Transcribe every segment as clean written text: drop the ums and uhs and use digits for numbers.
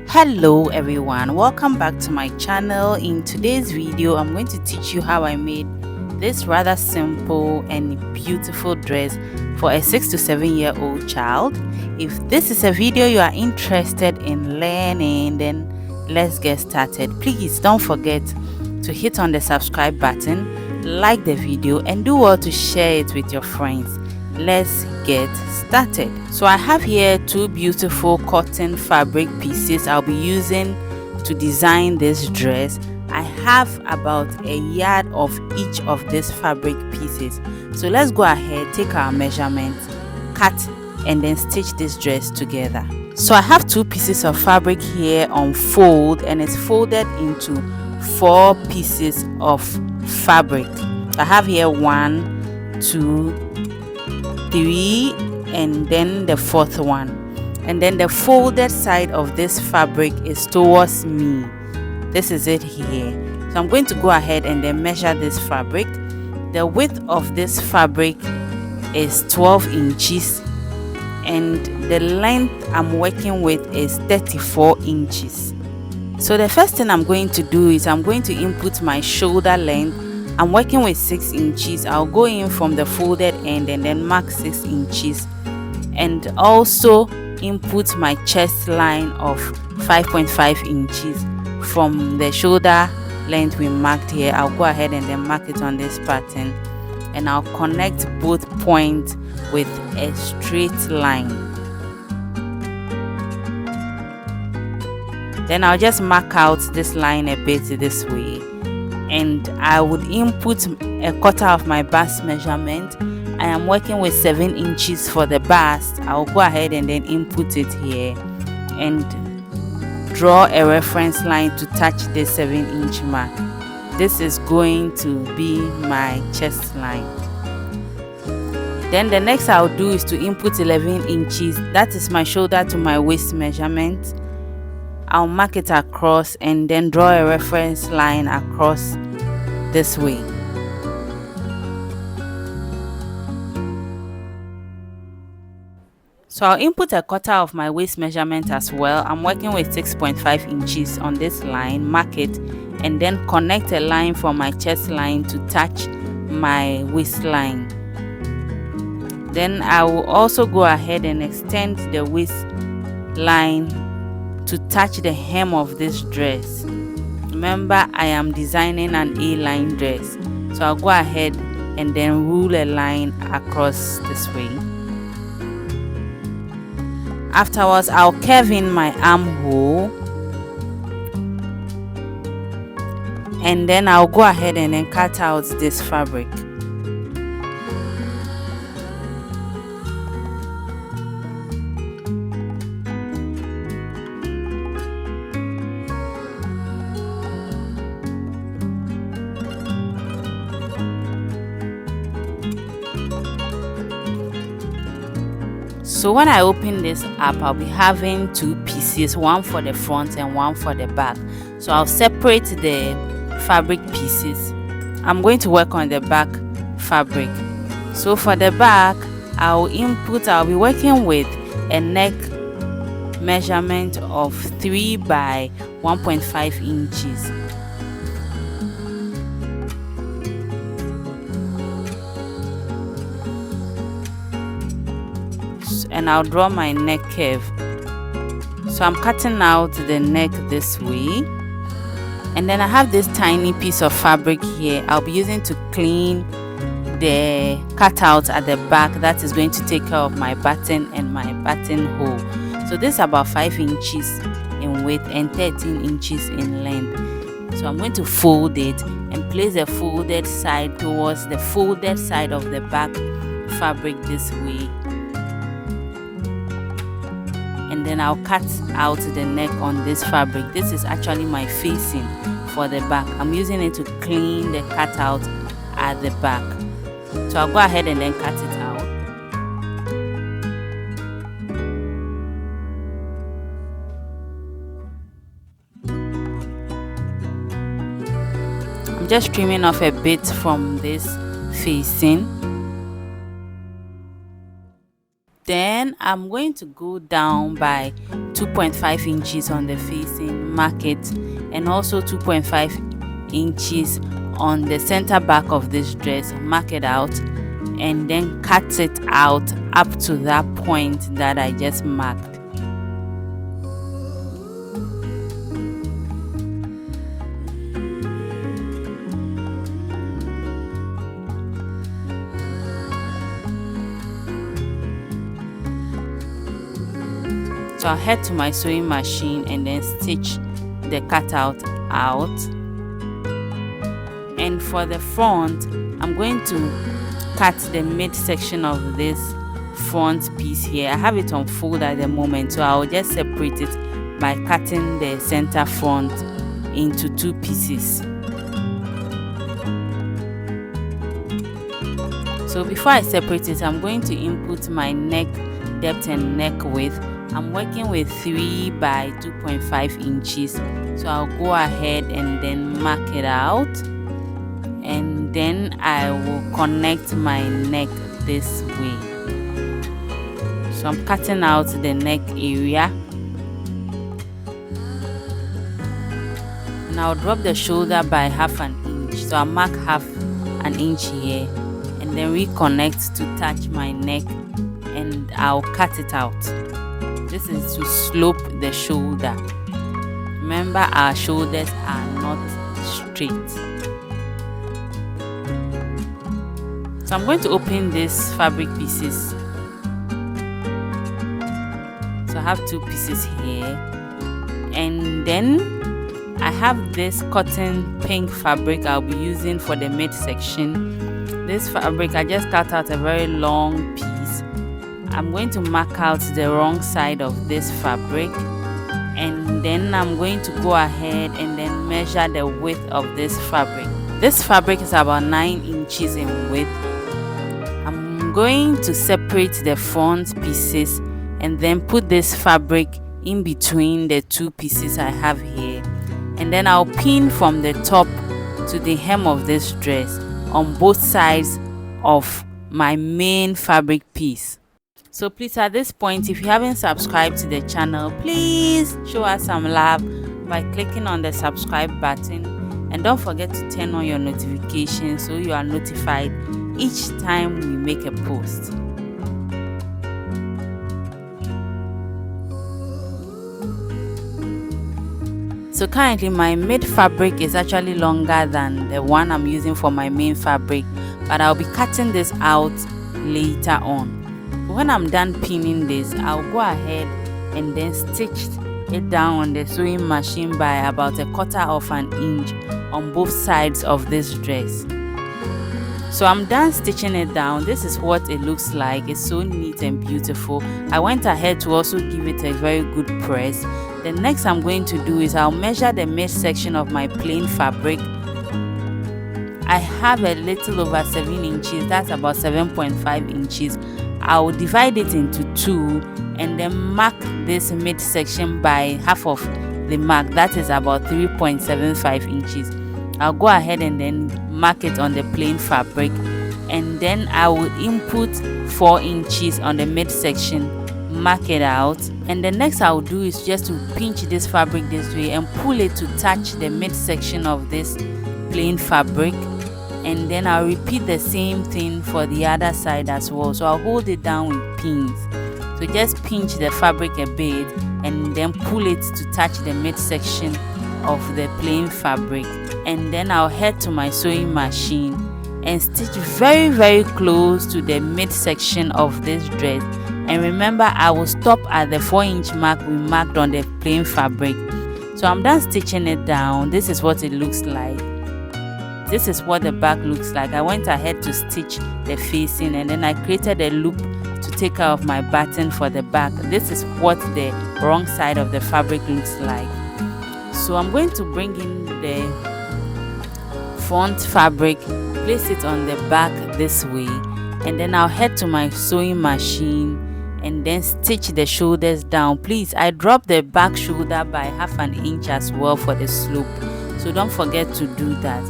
Hello everyone, welcome back to my channel. In today's video I'm going to teach you how I made this rather simple and beautiful dress for a 6 to 7 year old child. If this is a video you are interested in learning, then let's get started. Please don't forget to hit on the subscribe button, like the video, and do well to share it with your friends. Let's get started. So I have here two beautiful cotton fabric pieces I'll be using to design this dress. I have about a yard of each of these fabric pieces. So let's go ahead, take our measurements, cut, and then stitch this dress together. So I have two pieces of fabric here on fold, and it's folded into 4 pieces of fabric. I have here 1, 2, 3, and then the 4th one, and then the folded side of this fabric is towards me. This is it here. So I'm going to go ahead and then measure this fabric. The width of this fabric is 12 inches and the length I'm working with is 34 inches. So the first thing I'm going to do is I'm going to input my shoulder length. I'm working with 6 inches. I'll go in from the folded end and then mark 6 inches, and also input my chest line of 5.5 inches from the shoulder length we marked here. I'll go ahead and then mark it on this pattern, and I'll connect both points with a straight line. Then I'll just mark out this line a bit this way, and I would input a quarter of my bust measurement. I am working with 7 inches for the bust. I'll go ahead and then input it here and draw a reference line to touch the 7-inch mark. This is going to be my chest line. Then the next I'll do is to input 11 inches. That is my shoulder to my waist measurement. I'll mark it across and then draw a reference line across this way. So I'll input a quarter of my waist measurement as well. I'm working with 6.5 inches on this line, mark it, and then connect a line from my chest line to touch my waistline. Then I will also go ahead and extend the waistline to touch the hem of this dress. Remember, I am designing an A-line dress, so I'll go ahead and then rule a line across this way. Afterwards, I'll curve in my armhole, and then I'll go ahead and then cut out this fabric. So when I open this up, I'll be having 2 pieces, one for the front and one for the back. So I'll separate the fabric pieces. I'm going to work on the back fabric. So for the back, I'll be working with a neck measurement of 3 by 1.5 inches. And I'll draw my neck curve. So I'm cutting out the neck this way, and then I have this tiny piece of fabric here I'll be using to clean the cutout at the back. That is going to take care of my button and my buttonhole. So this is about 5 inches in width and 13 inches in length. So I'm going to fold it and place the folded side towards the folded side of the back fabric this way. And then I'll cut out the neck on this fabric. This is actually my facing for the back. I'm using it to clean the cutout at the back. So I'll go ahead and then cut it out. I'm just trimming off a bit from this facing. Then I'm going to go down by 2.5 inches on the facing, mark it, and also 2.5 inches on the center back of this dress, mark it out, and then cut it out up to that point that I just marked. So I'll head to my sewing machine and then stitch the cutout out. And for the front, I'm going to cut the midsection of this front piece here. I have it on fold at the moment, so I'll just separate it by cutting the center front into 2 pieces. So before I separate it, I'm going to input my neck depth and neck width. I'm working with 3 by 2.5 inches, so I'll go ahead and then mark it out, and then I will connect my neck this way. So I'm cutting out the neck area, and I'll drop the shoulder by half an inch, so I'll mark half an inch here and then reconnect to touch my neck, and I'll cut it out. This is to slope the shoulder. Remember, our shoulders are not straight. So I'm going to open these fabric pieces. So I have 2 pieces here, and then I have this cotton pink fabric I'll be using for the midsection. This fabric, I just cut out a very long piece. I'm going to mark out the wrong side of this fabric, and then I'm going to go ahead and then measure the width of this fabric. This fabric is about 9 inches in width. I'm going to separate the front pieces and then put this fabric in between the 2 pieces I have here, and then I'll pin from the top to the hem of this dress on both sides of my main fabric piece. So please, at this point, if you haven't subscribed to the channel, please show us some love by clicking on the subscribe button, and don't forget to turn on your notifications so you are notified each time we make a post. So currently my mid fabric is actually longer than the one I'm using for my main fabric, but I'll be cutting this out later on. When I'm done pinning this, I'll go ahead and then stitch it down on the sewing machine by about 1/4 of an inch on both sides of this dress. So I'm done stitching it down. This is what it looks like. It's so neat and beautiful. I went ahead to also give it a very good press. The next I'm going to do is I'll measure the midsection of my plain fabric. I have a little over 7 inches, that's about 7.5 inches. I'll divide it into 2 and then mark this midsection by half of the mark, that is about 3.75 inches. I'll go ahead and then mark it on the plain fabric, and then I will input 4 inches on the midsection, mark it out, and the next I'll do is just to pinch this fabric this way and pull it to touch the midsection of this plain fabric, and then I'll repeat the same thing for the other side as well. So I'll hold it down with pins. So just pinch the fabric a bit and then pull it to touch the midsection of the plain fabric, and then I'll head to my sewing machine and stitch very close to the midsection of this dress. And remember, I will stop at the 4-inch mark we marked on the plain fabric. So I'm done stitching it down. This is what it looks like. This is what the back looks like. I went ahead to stitch the facing, and then I created a loop to take care of my button for the back. This is what the wrong side of the fabric looks like. So I'm going to bring in the front fabric, place it on the back this way, and then I'll head to my sewing machine and then stitch the shoulders down. Please, I dropped the back shoulder by half an inch as well for the slope, so don't forget to do that.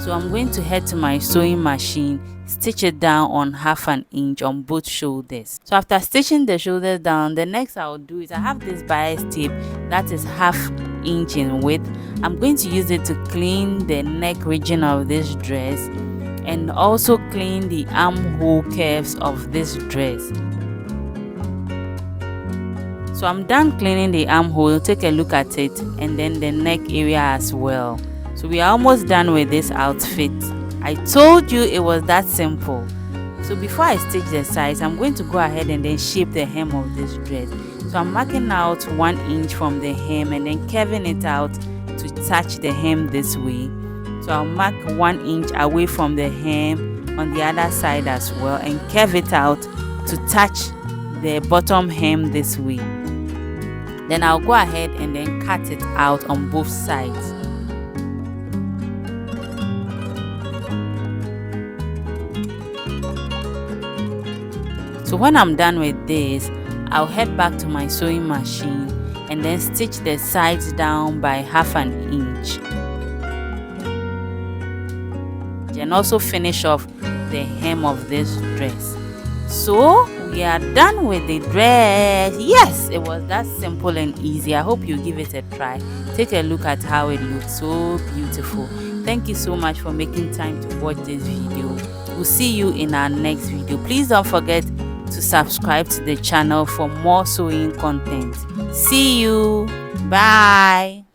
So I'm going to head to my sewing machine, stitch it down on 1/2 inch on both shoulders. So after stitching the shoulders down, the next I'll do is I have this bias tape that is 1/2 inch in width. I'm going to use it to clean the neck region of this dress and also clean the armhole curves of this dress. So I'm done cleaning the armhole. Take a look at it, and then the neck area as well. So we are almost done with this outfit. I told you it was that simple. So before I stitch the sides, I'm going to go ahead and then shape the hem of this dress. So I'm marking out 1 inch from the hem and then curving it out to touch the hem this way. So I'll mark 1 inch away from the hem on the other side as well and curve it out to touch the bottom hem this way. Then I'll go ahead and then cut it out on both sides. So when I'm done with this, I'll head back to my sewing machine and then stitch the sides down by 1/2 inch. Then also finish off the hem of this dress. So we are done with the dress. Yes, it was that simple and easy. I hope you give it a try. Take a look at how it looks. So beautiful. Thank you so much for making time to watch this video. We'll see you in our next video. Please don't forget to subscribe to the channel for more sewing content. See you. Bye.